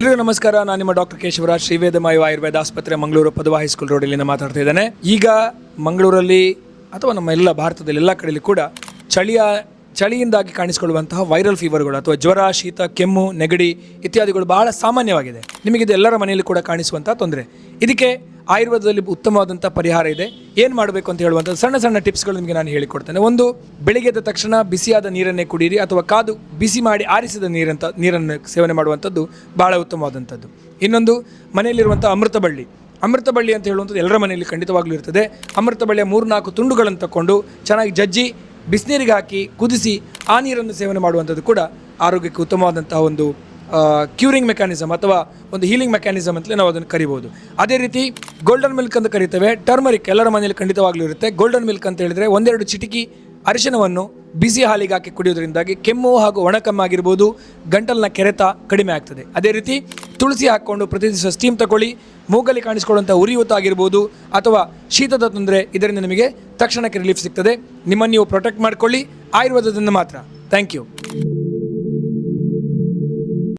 ಎಲ್ಲರಿಗೂ ನಮಸ್ಕಾರ. ನಾನು ನಿಮ್ಮ ಡಾಕ್ಟರ್ ಕೇಶವರಾಜ್, ಶ್ರೀವೇದಮಯ ಆಯುರ್ವೇದ ಆಸ್ಪತ್ರೆ, ಮಂಗಳೂರು ಪದವ ಹೈಸ್ಕೂಲ್ ರೋಡಲ್ಲಿ ಮಾತಾಡ್ತಾ ಇದ್ದೇನೆ. ಈಗ ಮಂಗಳೂರಲ್ಲಿ ಅಥವಾ ನಮ್ಮ ಎಲ್ಲ ಭಾರತದಲ್ಲಿ ಎಲ್ಲ ಕಡೆಯಲ್ಲಿ ಕೂಡ ಚಳಿಯಿಂದಾಗಿ ಕಾಣಿಸಿಕೊಳ್ಳುವಂತಹ ವೈರಲ್ ಫೀವರ್ಗಳು ಅಥವಾ ಜ್ವರ, ಶೀತ, ಕೆಮ್ಮು, ನೆಗಡಿ ಇತ್ಯಾದಿಗಳು ಬಹಳ ಸಾಮಾನ್ಯವಾಗಿದೆ. ನಿಮಗಿದು ಎಲ್ಲರ ಮನೆಯಲ್ಲಿ ಕೂಡ ಕಾಣಿಸುವಂತಹ ತೊಂದರೆ. ಇದಕ್ಕೆ ಆಯುರ್ವೇದದಲ್ಲಿ ಉತ್ತಮವಾದಂಥ ಪರಿಹಾರ ಇದೆ. ಏನು ಮಾಡಬೇಕು ಅಂತ ಹೇಳುವಂಥ ಸಣ್ಣ ಸಣ್ಣ ಟಿಪ್ಸ್ಗಳು ನಿಮಗೆ ನಾನು ಹೇಳಿಕೊಡ್ತೇನೆ. ಒಂದು, ಬೆಳಿಗ್ಗೆ ಎದ್ದ ತಕ್ಷಣ ಬಿಸಿಯಾದ ನೀರನ್ನೇ ಕುಡಿಯಿರಿ ಅಥವಾ ಕಾದು ಬಿಸಿ ಮಾಡಿ ಆರಿಸಿದ ನೀರನ್ನು ಸೇವನೆ ಮಾಡುವಂಥದ್ದು ಬಹಳ ಉತ್ತಮವಾದಂಥದ್ದು. ಇನ್ನೊಂದು, ಮನೆಯಲ್ಲಿರುವಂಥ ಅಮೃತಬಳ್ಳಿ ಅಂತ ಹೇಳುವಂಥದ್ದು ಎಲ್ಲರ ಮನೆಯಲ್ಲಿ ಖಂಡಿತವಾಗ್ಲೂ ಇರ್ತದೆ. ಅಮೃತಬಳ್ಳಿಯ 3-4 ತುಂಡುಗಳನ್ನು ತಗೊಂಡು ಚೆನ್ನಾಗಿ ಜಜ್ಜಿ ಬಿಸಿನೀರಿಗೆ ಹಾಕಿ ಕುದಿಸಿ ಆ ನೀರನ್ನು ಸೇವನೆ ಮಾಡುವಂಥದ್ದು ಕೂಡ ಆರೋಗ್ಯಕ್ಕೆ ಉತ್ತಮವಾದಂತಹ ಒಂದು ಕ್ಯೂರಿಂಗ್ ಮೆಕ್ಯಾನಿಸಮ್ ಅಥವಾ ಒಂದು ಹೀಲಿಂಗ್ ಮೆಕ್ಯಾನಿಸಮ್ ಅಂತಲೇ ನಾವು ಅದನ್ನು ಕರಿಬೋದು. ಅದೇ ರೀತಿ ಗೋಲ್ಡನ್ ಮಿಲ್ಕ್ ಅಂತ ಕರಿತೇವೆ. ಟರ್ಮರಿಕ್ ಎಲ್ಲರ ಮನೆಯಲ್ಲಿ ಖಂಡಿತವಾಗ್ಲೂ ಇರುತ್ತೆ. ಗೋಲ್ಡನ್ ಮಿಲ್ಕ್ ಅಂತ ಹೇಳಿದರೆ 1-2 ಚಿಟಿಕಿ ಅರಿಶಿನವನ್ನು ಬಿಸಿ ಹಾಲಿಗೆ ಹಾಕಿ ಕುಡಿಯೋದ್ರಿಂದಾಗಿ ಕೆಮ್ಮು ಹಾಗೂ ಒಣಕಮ್ಮಾಗಿರ್ಬೋದು, ಗಂಟಲಿನ ಕೆರೆತ ಕಡಿಮೆ ಆಗ್ತದೆ. ಅದೇ ರೀತಿ ತುಳಸಿ ಹಾಕ್ಕೊಂಡು ಪ್ರತಿ ದಿವಸ ಸ್ಟೀಮ್ ತಗೊಳ್ಳಿ. ಮೂಗಲ್ಲಿ ಕಾಣಿಸ್ಕೊಳ್ಳುವಂಥ ಉರಿಯೂತ ಆಗಿರ್ಬೋದು ಅಥವಾ ಶೀತದ ತೊಂದರೆ, ಇದರಿಂದ ನಿಮಗೆ ತಕ್ಷಣಕ್ಕೆ ರಿಲೀಫ್ ಸಿಗ್ತದೆ. ನಿಮ್ಮನ್ನು ನೀವು ಪ್ರೊಟೆಕ್ಟ್ ಮಾಡ್ಕೊಳ್ಳಿ ಆಯುರ್ವೇದದಿಂದ ಮಾತ್ರ. Thank you.